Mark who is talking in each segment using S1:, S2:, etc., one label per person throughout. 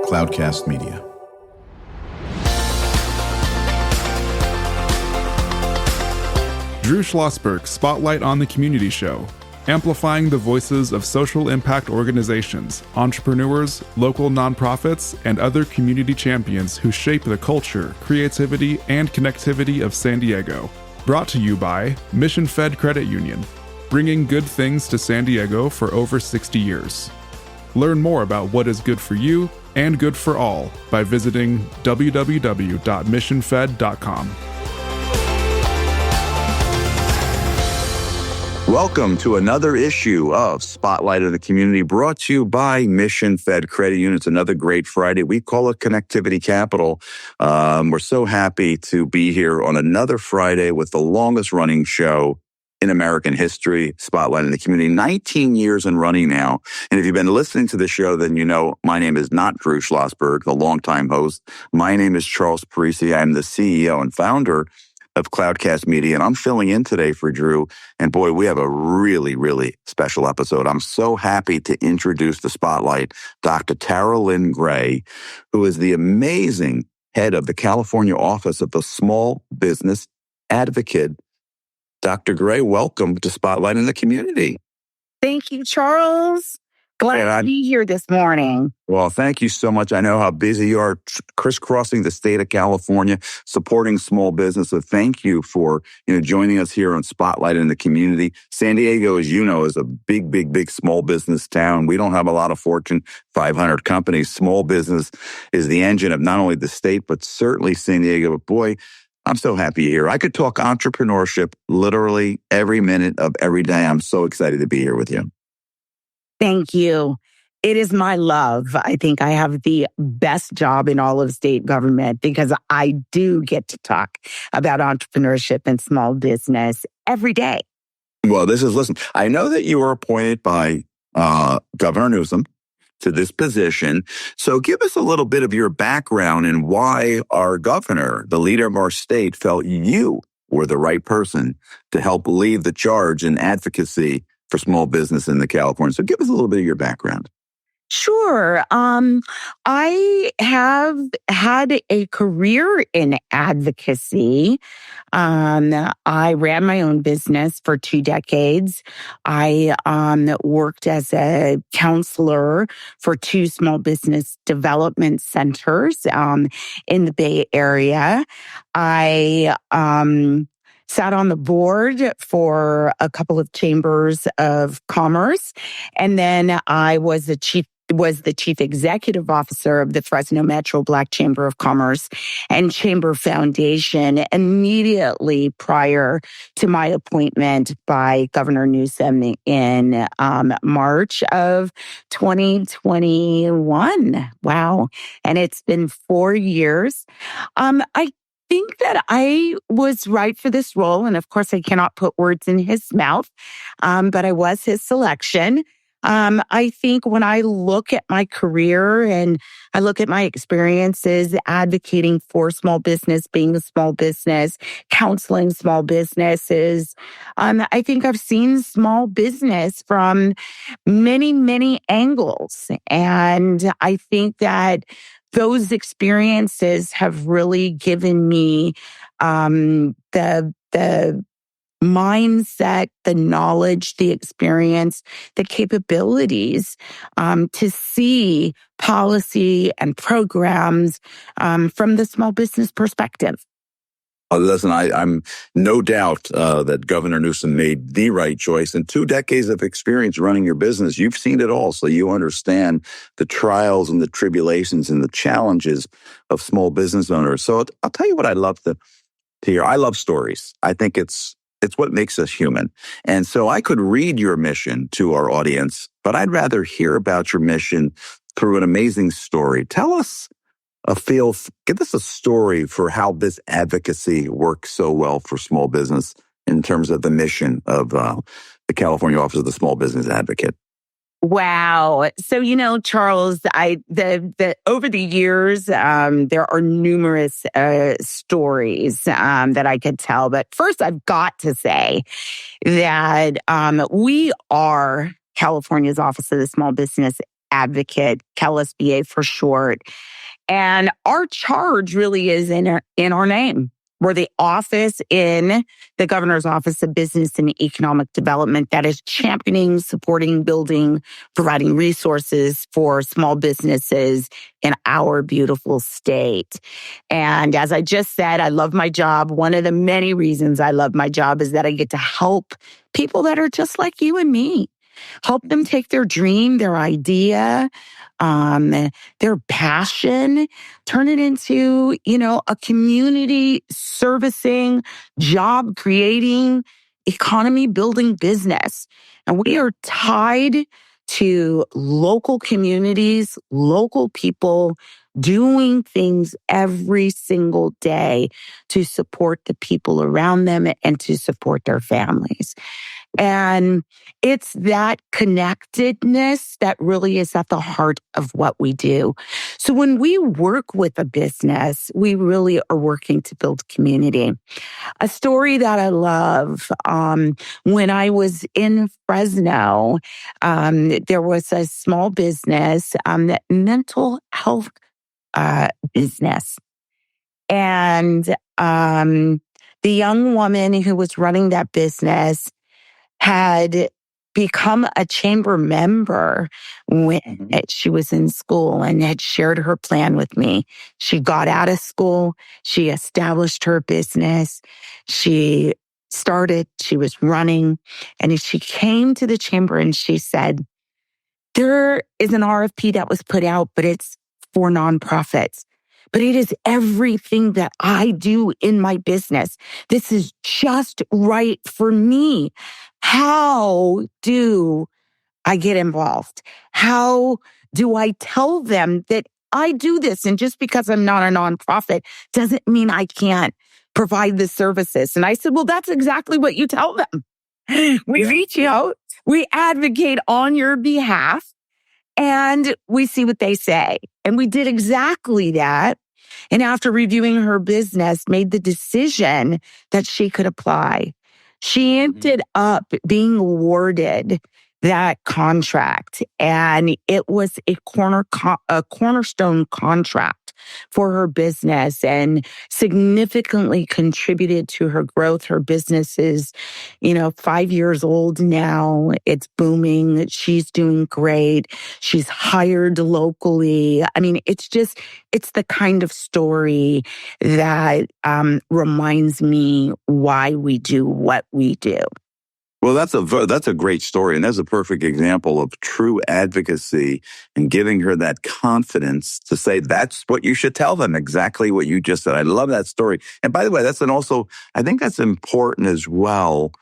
S1: Cloudcast Media. Drew Schlosberg Spotlight on the Community Show, amplifying the voices of social impact organizations, entrepreneurs, local nonprofits, and other community champions who shape the culture, creativity, and connectivity of San Diego. Brought to you by Mission Fed Credit Union, bringing good things to San Diego for over 60 years. Learn more about what is good for you and good for all by visiting www.missionfed.com.
S2: Welcome to another issue of Spotlight of the Community, brought to you by Mission Fed Credit Union. It's another great Friday. We call it Connectivity Capital. We're so happy to be here on another Friday with the longest running show in American history, Spotlight in the Community, 19 years and running now. And if you've been listening to the show, then you know my name is not Drew Schlosberg, the longtime host. My name is Charles Parisi. I'm the CEO and founder of Cloudcast Media, and I'm filling in today for Drew. And boy, we have a really, really special episode. I'm so happy to introduce the Spotlight, Dr. Lynn Gray, who is the amazing head of the California office of the Small Business Advocate. Dr. Gray, welcome to Spotlight in the Community.
S3: Thank you, Charles. Glad to be here this morning.
S2: Well, thank you so much. I know how busy you are crisscrossing the state of California, supporting small business. So thank you for joining us here on Spotlight in the Community. San Diego, as you know, is a big, big, big small business town. We don't have a lot of Fortune 500 companies. Small business is the engine of not only the state, but certainly San Diego. But boy, I'm so happy you're here. I could talk entrepreneurship literally every minute of every day. I'm so excited to be here with you.
S3: Thank you. It is my love. I think I have the best job in all of state government because I do get to talk about entrepreneurship and small business every day.
S2: Well, listen, I know that you were appointed by Governor Newsom to this position. So give us a little bit of your background and why our governor, the leader of our state, felt you were the right person to help lead the charge in advocacy for small business in the California. So give us a little bit of your background.
S3: Sure. I have had a career in advocacy. I ran my own business for 2 decades. I worked as a counselor for 2 small business development centers in the Bay Area. I sat on the board for a couple of chambers of commerce, and then I was the chief executive officer of the Fresno Metro Black Chamber of Commerce and Chamber Foundation immediately prior to my appointment by Governor Newsom in March of 2021. Wow. And it's been 4 years. I think that I was right for this role. And of course, I cannot put words in his mouth, but I was his selection. I think when I look at my career and I look at my experiences advocating for small business, being a small business, counseling small businesses, I think I've seen small business from many, many angles. And I think that those experiences have really given me the mindset, the knowledge, the experience, the capabilities to see policy and programs from the small business perspective.
S2: Listen, I'm no doubt that Governor Newsom made the right choice. In 2 decades of experience running your business, you've seen it all. So you understand the trials and the tribulations and the challenges of small business owners. So I'll tell you what I love to hear. I love stories. I think it's what makes us human. And so I could read your mission to our audience, but I'd rather hear about your mission through an amazing story. Tell us give us a story for how this advocacy works so well for small business in terms of the mission of the California Office of the Small Business Advocate.
S3: Wow. So, Charles, over the years, there are numerous stories that I could tell. But first, I've got to say that we are California's Office of the Small Business advocate, KLSBA for short. And our charge really is in our name. We're the office in the governor's office of business and economic development that is championing, supporting, building, providing resources for small businesses in our beautiful state. And as I just said, I love my job. One of the many reasons I love my job is that I get to help people that are just like you and me. Help them take their dream, their idea, their passion, turn it into, a community servicing, job creating, economy building business. And we are tied to local communities, local people doing things every single day to support the people around them and to support their families. And it's that connectedness that really is at the heart of what we do. So when we work with a business, we really are working to build community. A story that I love, when I was in Fresno, there was a small business, that mental health business. And the young woman who was running that business had become a chamber member when she was in school and had shared her plan with me. She got out of school. She established her business. She was running, and she came to the chamber and she said, there is an RFP that was put out, but it's for nonprofits. But it is everything that I do in my business. This is just right for me. How do I get involved? How do I tell them that I do this? And just because I'm not a nonprofit doesn't mean I can't provide the services. And I said, well, that's exactly what you tell them. We reach out, we advocate on your behalf, and we see what they say. And we did exactly that. And after reviewing her business, made the decision that she could apply. She ended up being awarded that contract, and it was a cornerstone contract for her business and significantly contributed to her growth. Her business is, 5 years old now. It's booming. She's doing great. She's hired locally. I mean, it's the kind of story that reminds me why we do what we do.
S2: Well, that's a great story, and that's a perfect example of true advocacy and giving her that confidence to say that's what you should tell them, exactly what you just said. I love that story. And by the way, I think that's important as well,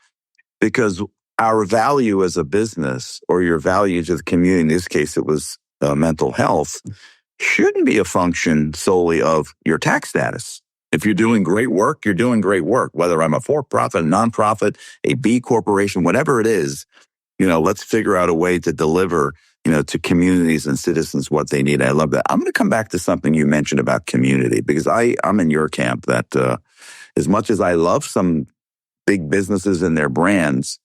S2: because our value as a business, or your value to the community, in this case, it was mental health, shouldn't be a function solely of your tax status. If you're doing great work, you're doing great work. Whether I'm a for-profit, a nonprofit, a B corporation, whatever it is, let's figure out a way to deliver, to communities and citizens what they need. I love that. I'm going to come back to something you mentioned about community, because I'm in your camp that as much as I love some big businesses and their brands,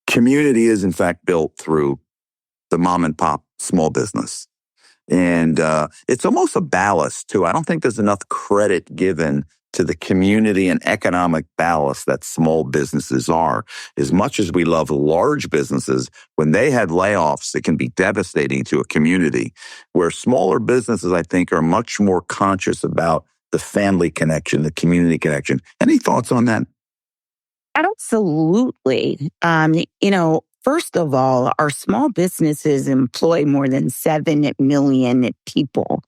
S2: community is in fact built through the mom and pop small business. And it's almost a ballast, too. I don't think there's enough credit given to the community and economic ballast that small businesses are. As much as we love large businesses, when they have layoffs, it can be devastating to a community. Where smaller businesses, I think, are much more conscious about the family connection, the community connection. Any thoughts on that?
S3: Absolutely. First of all, our small businesses employ more than 7 million people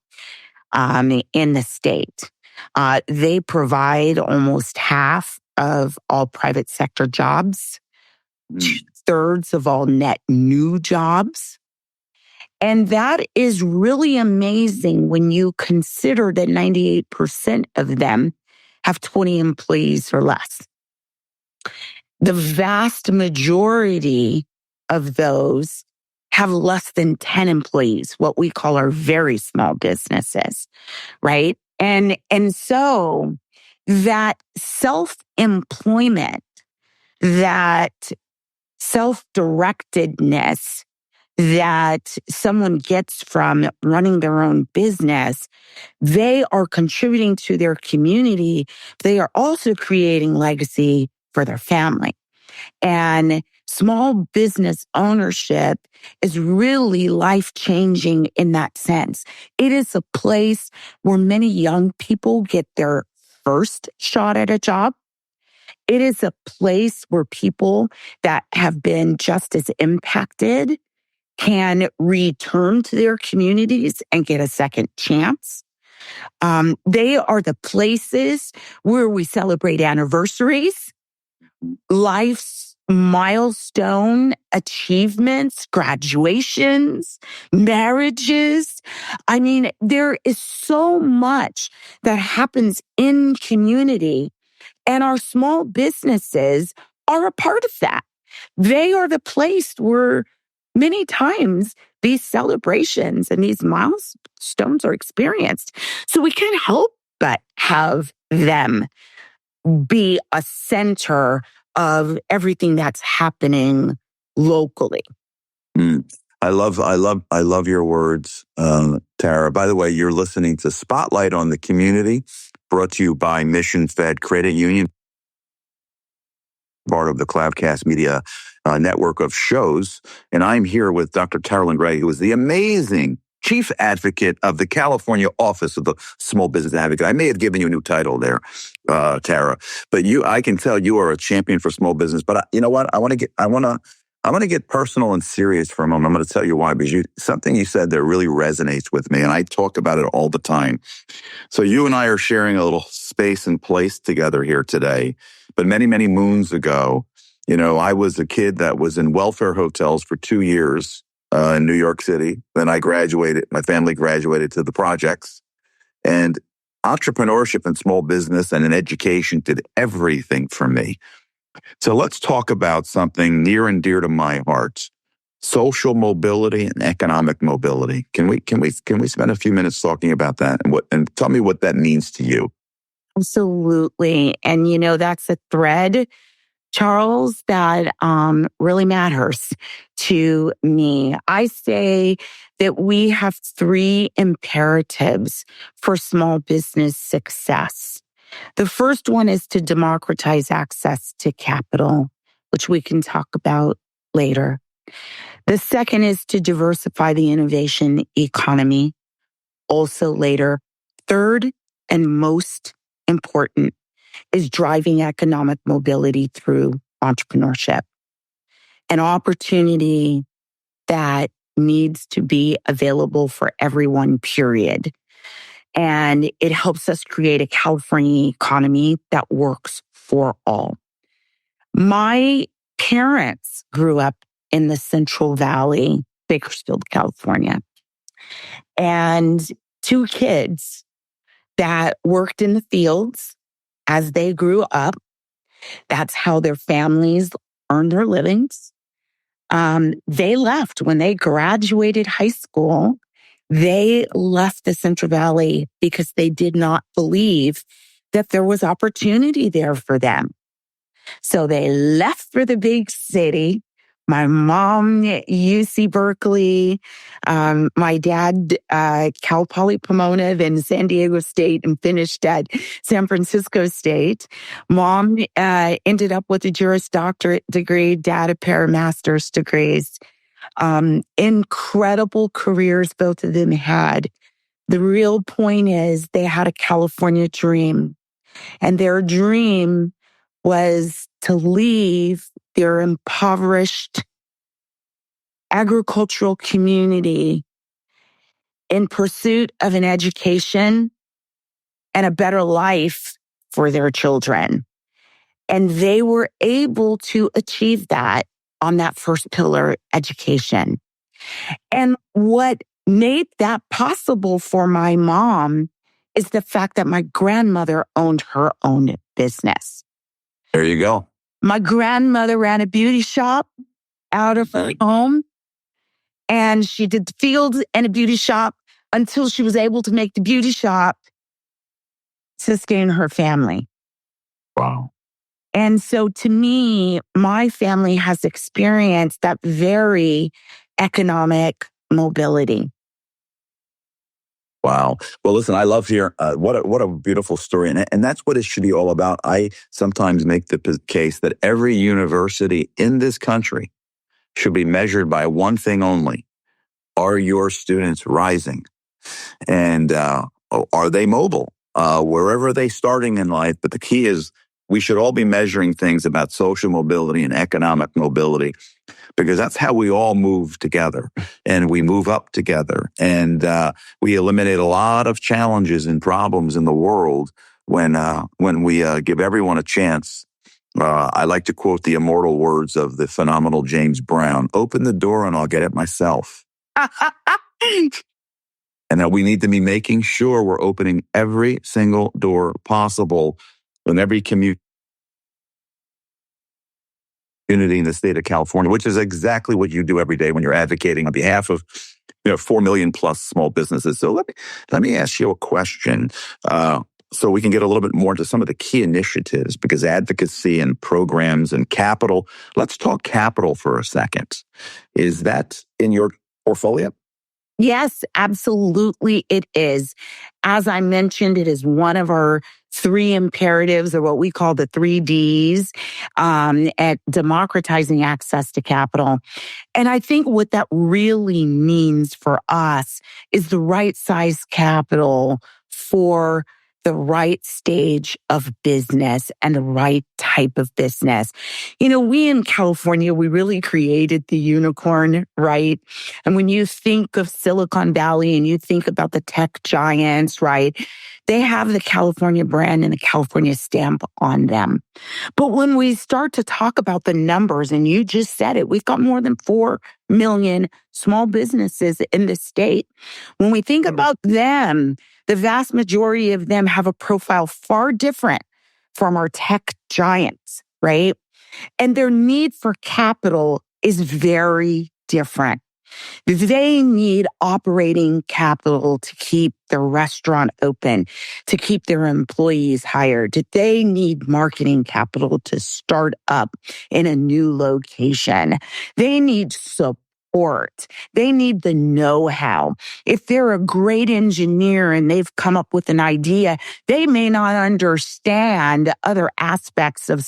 S3: in the state. They provide almost half of all private sector jobs, 2/3 of all net new jobs. And that is really amazing when you consider that 98% of them have 20 employees or less. The vast majority of those have less than 10 employees, what we call our very small businesses, right? And so that self-employment, that self-directedness, that someone gets from running their own business, they are contributing to their community. They are also creating legacy for their family. And small business ownership is really life-changing in that sense. It is a place where many young people get their first shot at a job. It is a place where people that have been just as impacted can return to their communities and get a second chance. They are the places where we celebrate anniversaries, life's milestone achievements, graduations, marriages. I mean, there is so much that happens in community, and our small businesses are a part of that. They are the place where many times these celebrations and these milestones are experienced. So we can't help but have them be a center of everything that's happening locally.
S2: I love your words, Tara. By the way, you're listening to Spotlight on the Community, brought to you by Mission Fed Credit Union, part of the Cloudcast Media network of shows. And I'm here with Dr. Lynn Gray, who is the amazing Chief Advocate of the California Office of the Small Business Advocate. I may have given you a new title there, Tara, but I can tell you are a champion for small business. But you know what? I want to get personal and serious for a moment. I'm going to tell you why, because something you said that really resonates with me, and I talk about it all the time. So you and I are sharing a little space and place together here today. But many, many moons ago, I was a kid that was in welfare hotels for 2 years in New York City. Then I graduated. My family graduated to the projects. And entrepreneurship and small business and an education did everything for me. So let's talk about something near and dear to my heart: social mobility and economic mobility. Can we spend a few minutes talking about that and tell me what that means to you?
S3: Absolutely. And that's a thread, Charles, that really matters to me. I say that we have 3 imperatives for small business success. The first one is to democratize access to capital, which we can talk about later. The second is to diversify the innovation economy, also later. Third, and most important, is driving economic mobility through entrepreneurship, an opportunity that needs to be available for everyone, period. And it helps us create a California economy that works for all. My parents grew up in the Central Valley, Bakersfield, California, and 2 kids that worked in the fields as they grew up. That's how their families earned their livings. They left when they graduated high school. They left the Central Valley because they did not believe that there was opportunity there for them. So they left for the big city. My mom, UC Berkeley. My dad, Cal Poly Pomona, then San Diego State, and finished at San Francisco State. Mom ended up with a Juris Doctorate degree, dad a pair of master's degrees. Incredible careers both of them had. The real point is they had a California dream, and their dream was to leave their impoverished agricultural community in pursuit of an education and a better life for their children. And they were able to achieve that on that first pillar, education. And what made that possible for my mom is the fact that my grandmother owned her own business.
S2: There you go.
S3: My grandmother ran a beauty shop out of her home, and she did the field and a beauty shop until she was able to make the beauty shop sustain her family.
S2: Wow.
S3: And so to me, my family has experienced that very economic mobility.
S2: Wow. Well, listen, I love here. What a beautiful story. And that's what it should be all about. I sometimes make the case that every university in this country should be measured by one thing only. Are your students rising? And are they mobile? Wherever they're starting in life. But the key is we should all be measuring things about social mobility and economic mobility, because that's how we all move together and we move up together. And we eliminate a lot of challenges and problems in the world when we give everyone a chance. I like to quote the immortal words of the phenomenal James Brown: "Open the door and I'll get it myself." And that we need to be making sure we're opening every single door possible in every community in the state of California, which is exactly what you do every day when you're advocating on behalf of 4 million plus small businesses. So let me ask you a question, so we can get a little bit more into some of the key initiatives, because advocacy and programs and capital. Let's talk capital for a second. Is that in your portfolio?
S3: Yes, absolutely it is. As I mentioned, it is one of our 3 imperatives, or what we call the 3 Ds, at democratizing access to capital. And I think what that really means for us is the right size capital for the right stage of business and the right type of business. We in California, we really created the unicorn, right? And when you think of Silicon Valley and you think about the tech giants, right, they have the California brand and the California stamp on them. But when we start to talk about the numbers, and you just said it, we've got more than 4 million small businesses in the state. When we think about them, the vast majority of them have a profile far different from our tech giants, right? And their need for capital is very different. They need operating capital to keep their restaurant open, to keep their employees hired. They need marketing capital to start up in a new location. They need support. They need the know-how. If they're a great engineer and they've come up with an idea, they may not understand other aspects of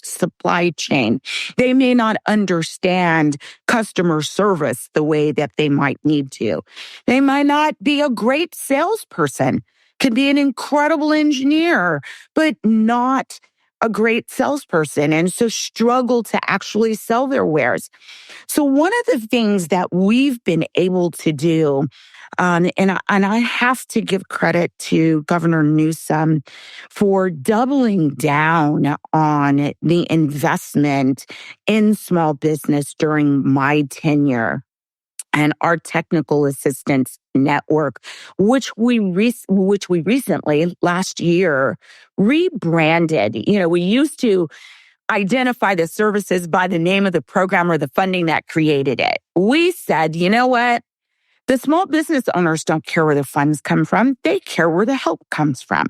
S3: supply chain. They may not understand customer service the way that they might need to. They might not be a great salesperson, can be an incredible engineer, but not a great salesperson, and so struggle to actually sell their wares. So one of the things that we've been able to do, and I have to give credit to Governor Newsom for doubling down on the investment in small business during my tenure, and our technical assistance network, which we recently last year rebranded. We used to identify the services by the name of the program or the funding that created it. We said, you know what? The small business owners don't care where the funds come from. They care where the help comes from.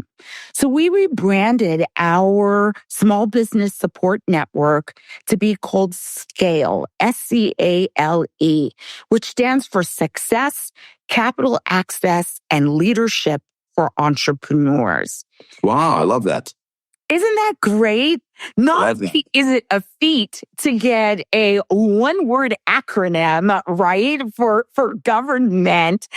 S3: So we rebranded our small business support network to be called SCALE, SCALE, which stands for Success, Capital Access, and Leadership for Entrepreneurs.
S2: Wow, I love that.
S3: Isn't that great? Not only is it a feat to get a one-word acronym, right, for government,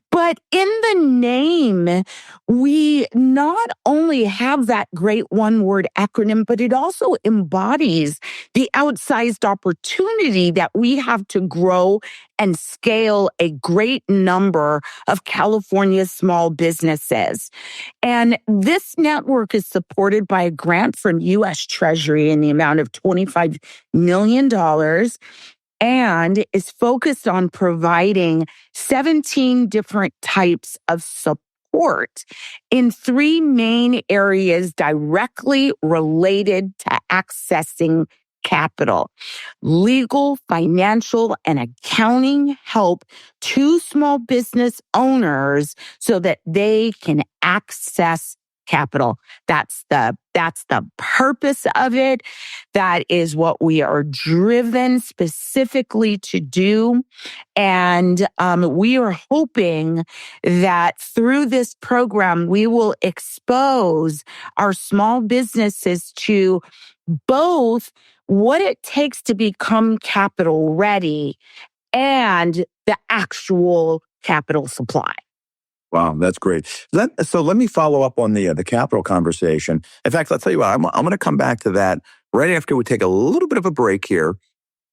S3: but in the name, we not only have that great one-word acronym, but it also embodies the outsized opportunity that we have to grow and scale a great number of California's small businesses. And this network is supported by a grant from U.S. Treasury in the amount of $25 million and is focused on providing 17 different types of support in 3 main areas directly related to accessing capital: legal, financial, and accounting help to small business owners so that they can access capital. That's the purpose of it. That is what we are driven specifically to do. And we are hoping that through this program, we will expose our small businesses to both what it takes to become capital ready and the actual capital supply.
S2: Wow, that's great. So let me follow up on the capital conversation. In fact, I'll tell you what, I'm going to come back to that right after we take a little bit of a break here.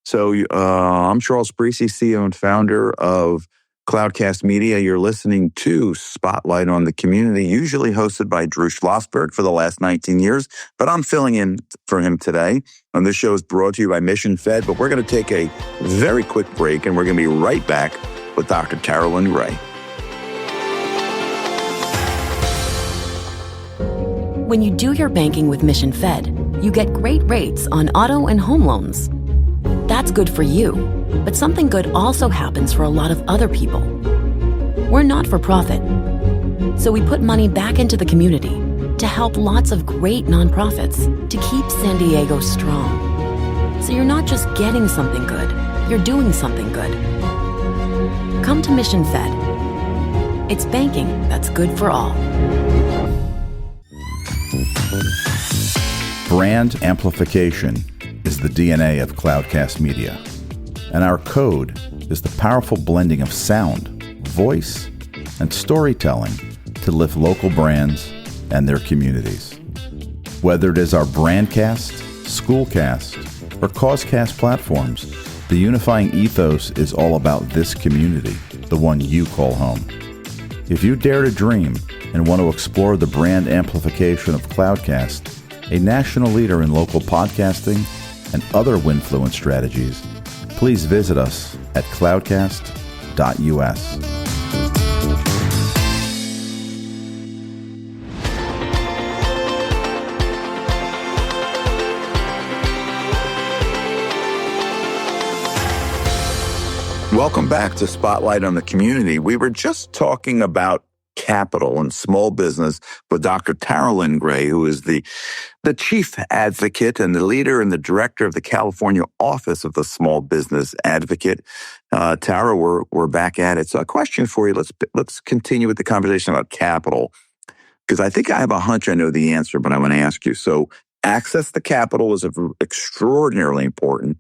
S2: So I'm Charles Parisi, CEO and founder of Cloudcast Media. You're listening to Spotlight on the Community, usually hosted by Drew Schlosberg for the last 19 years, but I'm filling in for him today. And this show is brought to you by Mission Fed, but we're going to take a very quick break, and we're going to be right back with Dr. Lynn Gray.
S4: When you do your banking with Mission Fed, you get great rates on auto and home loans. That's good for you, but something good also happens for a lot of other people. We're not for profit, so we put money back into the community to help lots of great nonprofits to keep San Diego strong. So you're not just getting something good, you're doing something good. Come to Mission Fed. It's banking that's good for all.
S5: Brand amplification is the DNA of Cloudcast Media, and our code is the powerful blending of sound, voice, and storytelling to lift local brands and their communities. Whether it is our Brandcast, Schoolcast, or Causecast platforms, the unifying ethos is all about this community, the one you call home. If you dare to dream and want to explore the brand amplification of Cloudcast, a national leader in local podcasting and other Winfluence strategies, please visit us at cloudcast.us.
S2: Welcome back to Spotlight on the Community. We were just talking about capital and small business with Dr. Lynn Gray, who is the chief advocate and the leader and the director of the California office of the Small Business Advocate. Tara, we're back at it. So a question for you. Let's continue with the conversation about capital, because I think I have a hunch I know the answer, but I want to ask you. So access to capital is extraordinarily important.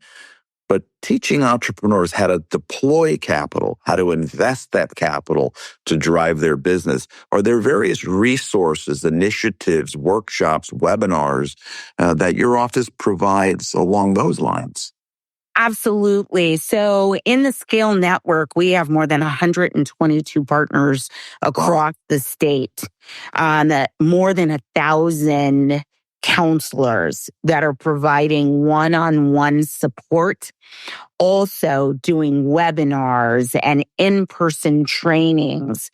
S2: But teaching entrepreneurs how to deploy capital, how to invest that capital to drive their business, are there various resources, initiatives, workshops, webinars that your office provides along those lines?
S3: Absolutely. So in the Scale Network, we have more than 122 partners across the state, more than 1,000 counselors that are providing one-on-one support, also doing webinars and in-person trainings.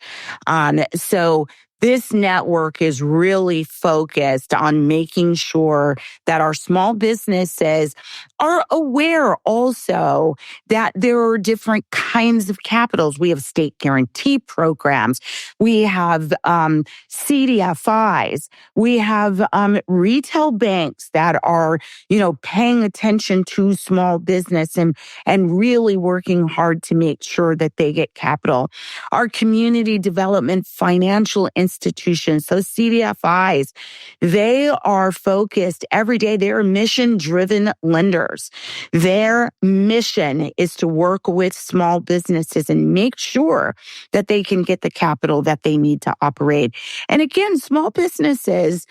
S3: So this network is really focused on making sure that our small businesses are aware also that there are different kinds of capitals. We have state guarantee programs. We have CDFIs. We have retail banks that are, paying attention to small business and really working hard to make sure that they get capital. Our community development financial institutions, those CDFIs, they are focused every day. They're mission-driven lenders. Their mission is to work with small businesses and make sure that they can get the capital that they need to operate. And again, small businesses,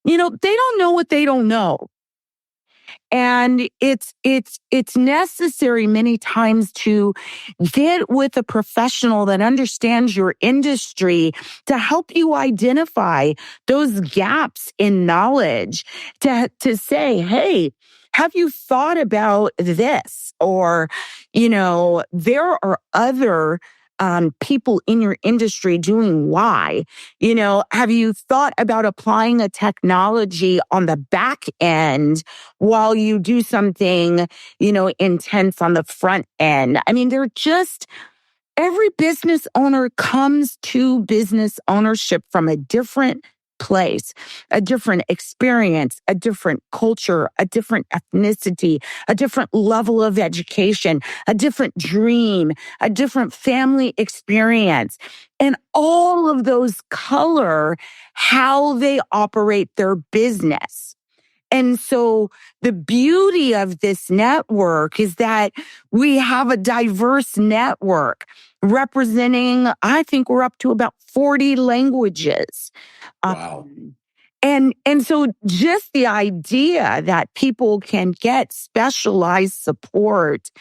S3: they don't know what they don't know. And it's necessary many times to get with a professional that understands your industry to help you identify those gaps in knowledge, to say, hey, have you thought about this? Or, there are other people in your industry doing Y. Have you thought about applying a technology on the back end while you do something, intense on the front end? I mean, every business owner comes to business ownership from a different place, a different experience, a different culture, a different ethnicity, a different level of education, a different dream, a different family experience. And all of those color how they operate their business. And so the beauty of this network is that we have a diverse network representing, I think we're up to about 40 languages.
S2: Wow.
S3: And so just the idea that people can get specialized support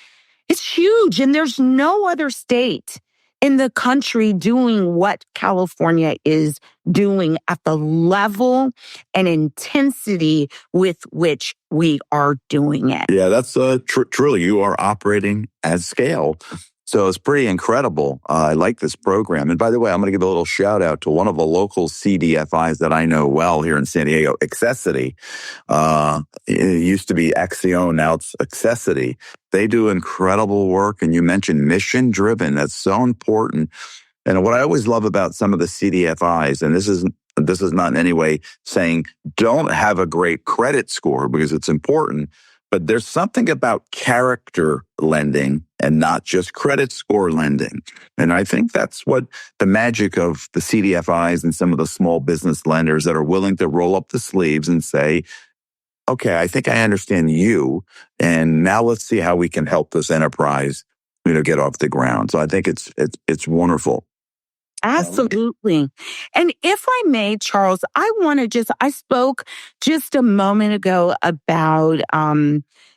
S3: is huge. And there's no other state in the country doing what California is doing at the level and intensity with which we are doing it.
S2: Yeah, that's truly, you are operating at scale. So it's pretty incredible. I like this program. And by the way, I'm going to give a little shout out to one of the local CDFIs that I know well here in San Diego, Accessity. It used to be Axion, now it's Accessity. They do incredible work. And you mentioned mission driven. That's so important. And what I always love about some of the CDFIs, and this is not in any way saying don't have a great credit score because it's important, but there's something about character lending and not just credit score lending. And I think that's what the magic of the CDFIs and some of the small business lenders that are willing to roll up the sleeves and say, okay, I think I understand you. And now let's see how we can help this enterprise, get off the ground. So I think it's wonderful.
S3: Absolutely. And if I may, Charles, I spoke just a moment ago about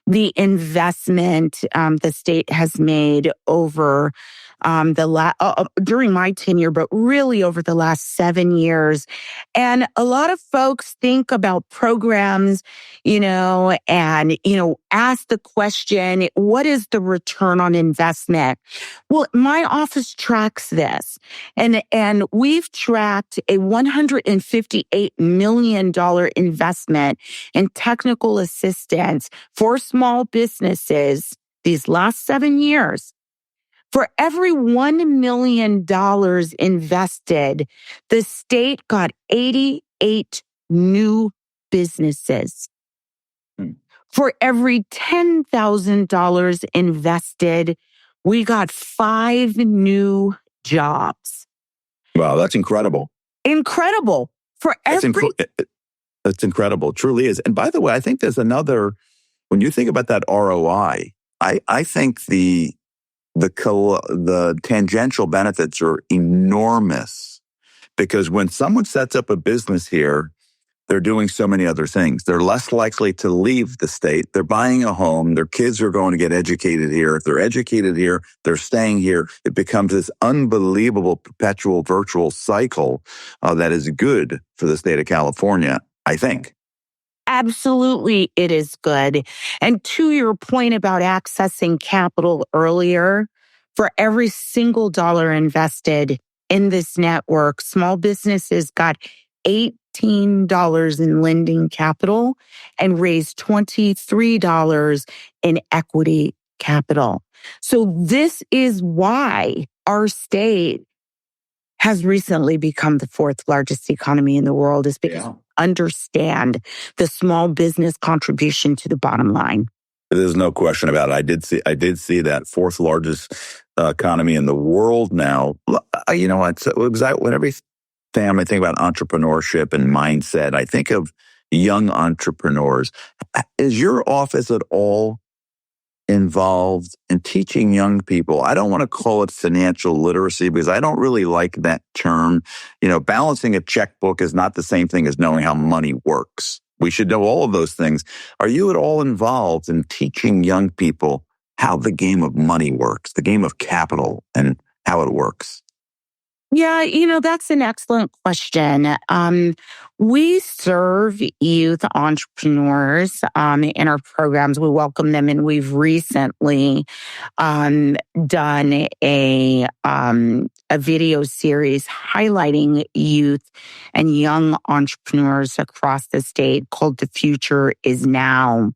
S3: the investment the state has made over during my tenure, but really over the last 7 years. And a lot of folks think about programs, and, ask the question, what is the return on investment? Well, my office tracks this. And we've tracked a $158 million investment in technical assistance for small businesses these last 7 years. For every $1 million invested, the state got 88 new businesses. For every $10,000 invested, we got 5 new jobs.
S2: Wow, that's incredible.
S3: Incredible.
S2: That's incredible. It truly is. And by the way, I think there's another, when you think about that ROI, I think the tangential benefits are enormous because when someone sets up a business here, they're doing so many other things. They're less likely to leave the state. They're buying a home. Their kids are going to get educated here. If they're educated here, they're staying here. It becomes this unbelievable perpetual virtual cycle that is good for the state of California, I think.
S3: Absolutely, it is good. And to your point about accessing capital earlier, for every single dollar invested in this network, small businesses got $18 in lending capital and raised $23 in equity capital. So this is why our state has recently become the 4th largest economy in the world, is because we understand the small business contribution to the bottom line.
S2: There's no question about it. I did see that 4th largest economy in the world now. Whenever time I think about entrepreneurship and mindset, I think of young entrepreneurs. Is your office at all involved in teaching young people? I don't want to call it financial literacy because I don't really like that term. Balancing a checkbook is not the same thing as knowing how money works. We should know all of those things. Are you at all involved in teaching young people how the game of money works, the game of capital and how it works?
S3: Yeah, that's an excellent question. We serve youth entrepreneurs in our programs. We welcome them, and we've recently done a video series highlighting youth and young entrepreneurs across the state called "The Future Is Now."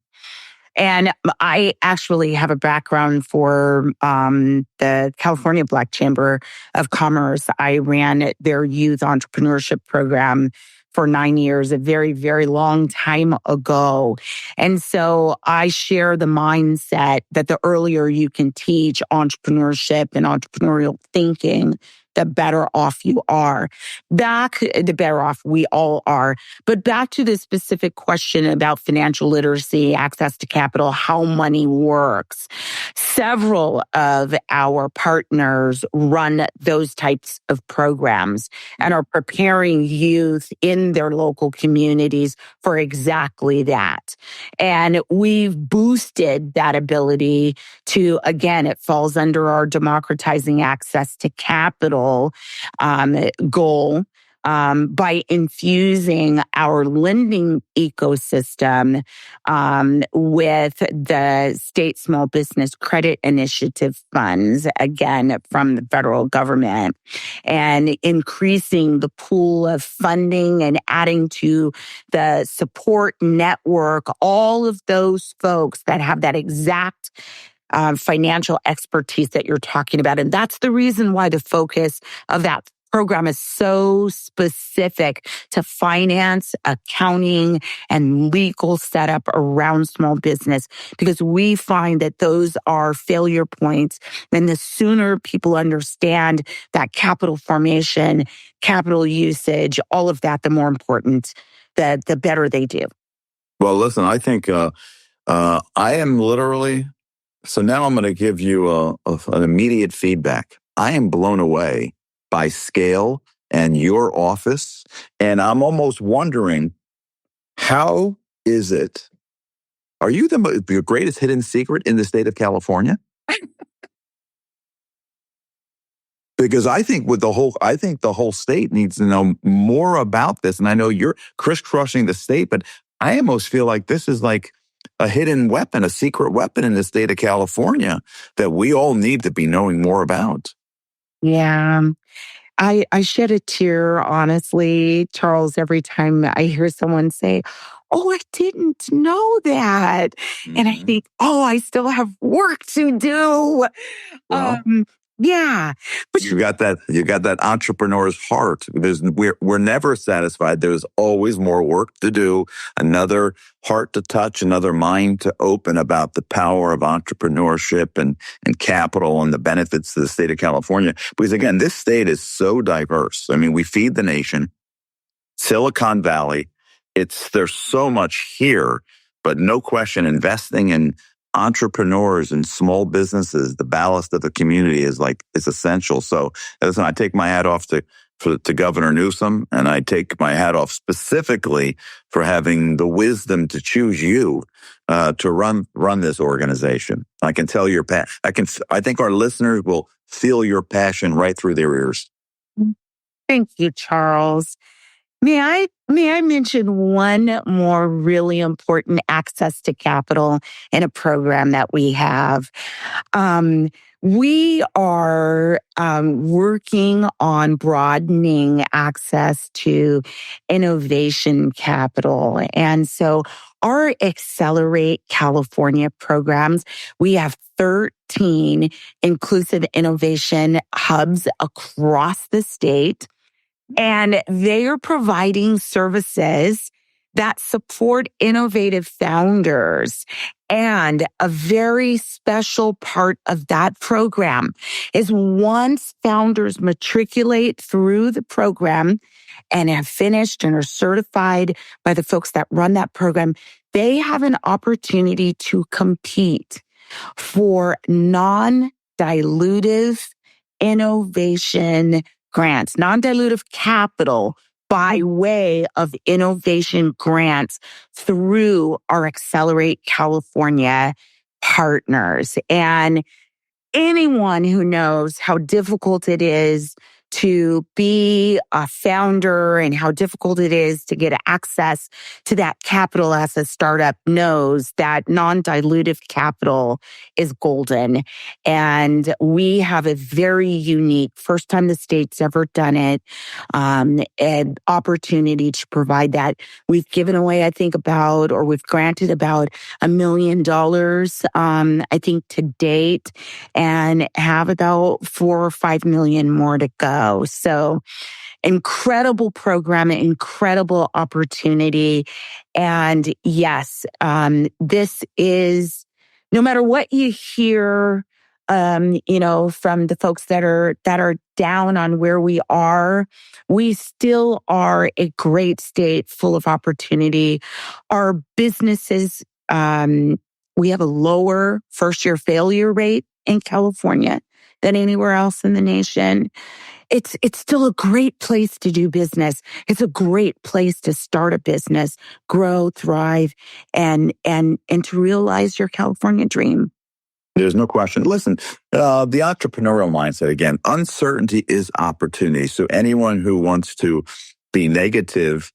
S3: And I actually have a background for the California Black Chamber of Commerce. I ran their youth entrepreneurship program for 9 years, a very, very long time ago. And so I share the mindset that the earlier you can teach entrepreneurship and entrepreneurial thinking, the better off you are. The better off we all are. But back to the specific question about financial literacy, access to capital, how money works. Several of our partners run those types of programs and are preparing youth in their local communities for exactly that. And we've boosted that ability to, again, it falls under our democratizing access to capital goal by infusing our lending ecosystem with the state small business credit initiative funds, again, from the federal government, and increasing the pool of funding and adding to the support network, all of those folks that have that exact financial expertise that you're talking about. And that's the reason why the focus of that program is so specific to finance, accounting, and legal setup around small business, because we find that those are failure points. And the sooner people understand that capital formation, capital usage, all of that, the more important, the better they do.
S2: Well, listen, I think I am literally... So now I'm going to give you an immediate feedback. I am blown away by scale and your office. And I'm almost wondering, how is it? Are you the greatest hidden secret in the state of California? Because I think the whole state needs to know more about this. And I know you're crisscrossing the state, but I almost feel like this is like a hidden weapon, a secret weapon in the state of California that we all need to be knowing more about.
S3: Yeah. I shed a tear, honestly, Charles, every time I hear someone say, "Oh, I didn't know that." Mm-hmm. And I think, oh, I still have work to do.
S2: Well,
S3: yeah. But
S2: you got that entrepreneur's heart. We're never satisfied. There's always more work to do, another heart to touch, another mind to open about the power of entrepreneurship and capital and the benefits to the state of California. Because again, this state is so diverse. I mean, we feed the nation. Silicon Valley, there's so much here, but no question, investing in entrepreneurs and small businesses, the ballast of the community is essential. So listen, I take my hat off to Governor Newsom, and I take my hat off specifically for having the wisdom to choose you to run this organization. I can tell your I think our listeners will feel your passion right through their ears.
S3: Thank you, Charles. May I mention one more really important access to capital in a program that we have? We are working on broadening access to innovation capital. And so our Accelerate California programs, we have 13 inclusive innovation hubs across the state. And they are providing services that support innovative founders. And a very special part of that program is once founders matriculate through the program and have finished and are certified by the folks that run that program, they have an opportunity to compete for non-dilutive innovation grants, non-dilutive capital by way of innovation grants through our Accelerate California partners. And anyone who knows how difficult it is to be a founder and how difficult it is to get access to that capital as a startup knows that non-dilutive capital is golden. And we have a very unique, first time the state's ever done it, an opportunity to provide that. We've given away, I think we've granted about $1 million, I think to date, and have about 4 or 5 million more to go. So incredible program, incredible opportunity. And yes, this is, no matter what you hear, from the folks that are down on where we are, we still are a great state full of opportunity. Our businesses, we have a lower first-year failure rate in California than anywhere else in the nation. It's still a great place to do business. It's a great place to start a business, grow, thrive, and to realize your California dream.
S2: There's no question. Listen, the entrepreneurial mindset, again, uncertainty is opportunity. So anyone who wants to be negative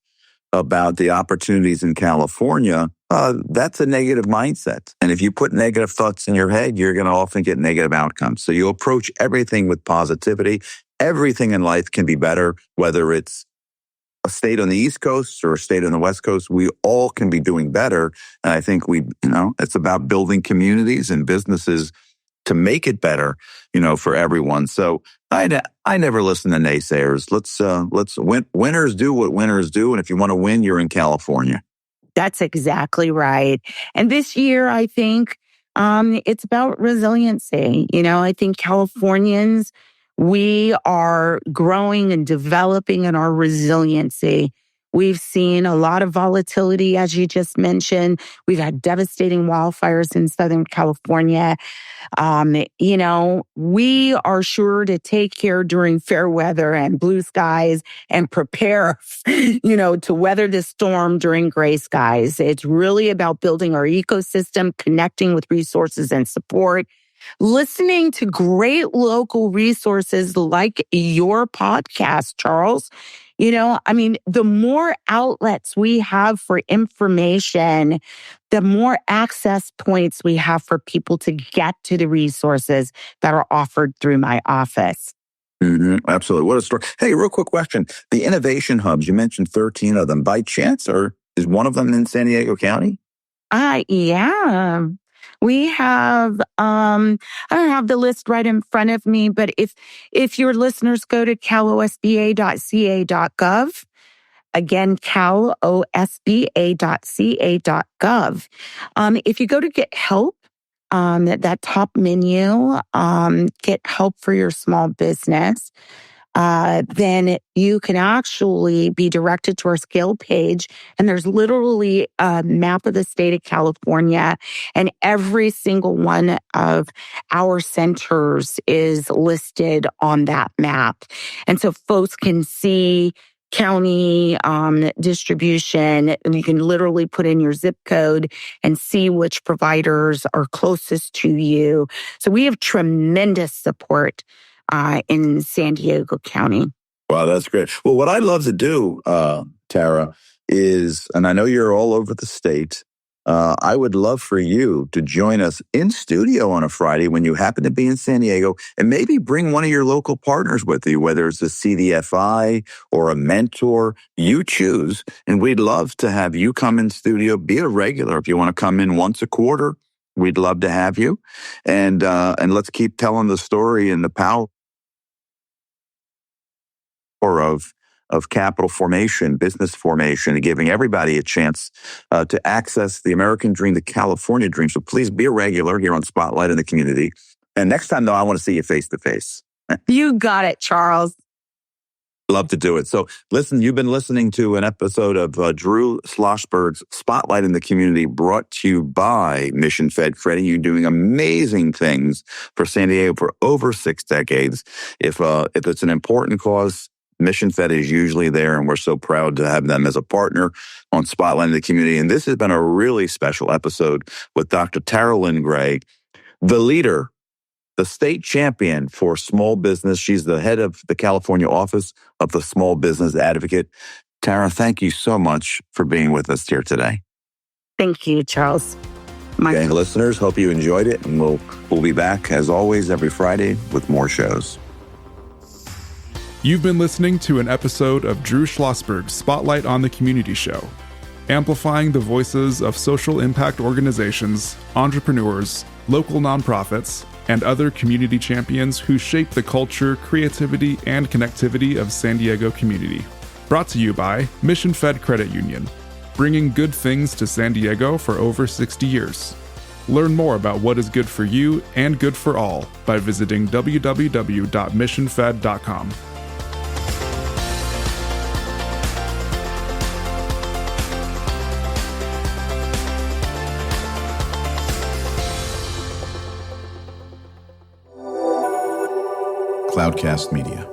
S2: about the opportunities in California, that's a negative mindset. And if you put negative thoughts in your head, you're going to often get negative outcomes. So you approach everything with positivity. Everything in life can be better, whether it's a state on the East Coast or a state on the West Coast. We all can be doing better. And I think it's about building communities and businesses to make it better, for everyone. So I never listen to naysayers. Let's winners do what winners do. And if you want to win, you're in California.
S3: That's exactly right. And this year, I think it's about resiliency. I think Californians, we are growing and developing in our resiliency. We've seen a lot of volatility, as you just mentioned. We've had devastating wildfires in Southern California. We are sure to take care during fair weather and blue skies and prepare, to weather the storm during gray skies. It's really about building our ecosystem, connecting with resources and support, listening to great local resources like your podcast, Charles. The more outlets we have for information, the more access points we have for people to get to the resources that are offered through my office.
S2: Mm-hmm. Absolutely. What a story. Hey, real quick question. The innovation hubs, you mentioned 13 of them. By chance, or is one of them in San Diego County?
S3: Yeah. We have, I don't have the list right in front of me, but if your listeners go to calosba.ca.gov, again, calosba.ca.gov, if you go to get help, that top menu, get help for your small business, then you can actually be directed to our scale page. And there's literally a map of the state of California, and every single one of our centers is listed on that map. And so folks can see county distribution, and you can literally put in your zip code and see which providers are closest to you. So we have tremendous support in San Diego County.
S2: Wow, that's great. Well, what I'd love to do, Tara, is, and I know you're all over the state, I would love for you to join us in studio on a Friday when you happen to be in San Diego, and maybe bring one of your local partners with you, whether it's a CDFI or a mentor, you choose. And we'd love to have you come in studio, be a regular. If you want to come in once a quarter, we'd love to have you. And let's keep telling the story and the power of capital formation, business formation, and giving everybody a chance to access the American dream, the California dream. So please be a regular here on Spotlight in the Community. And next time, though, I want to see you face to face.
S3: You got it, Charles.
S2: Love to do it. So listen, you've been listening to an episode of Drew Schlosberg's Spotlight in the Community, brought to you by Mission Fed Credit. You're doing amazing things for San Diego for over 6 decades. If it's an important cause, Mission Fed is usually there, and we're so proud to have them as a partner on Spotlight in the Community. And this has been a really special episode with Dr. Lynn Gray, the leader, the state champion for small business. She's the head of the California office of the Small Business Advocate. Tara, thank you so much for being with us here today.
S3: Thank you, Charles.
S2: Okay, listeners, hope you enjoyed it, and we'll be back as always every Friday with more shows.
S1: You've been listening to an episode of Drew Schlosberg's Spotlight on the Community Show, amplifying the voices of social impact organizations, entrepreneurs, local nonprofits, and other community champions who shape the culture, creativity, and connectivity of San Diego community. Brought to you by Mission Fed Credit Union, bringing good things to San Diego for over 60 years. Learn more about what is good for you and good for all by visiting www.missionfed.com.
S5: Cloudcast Media.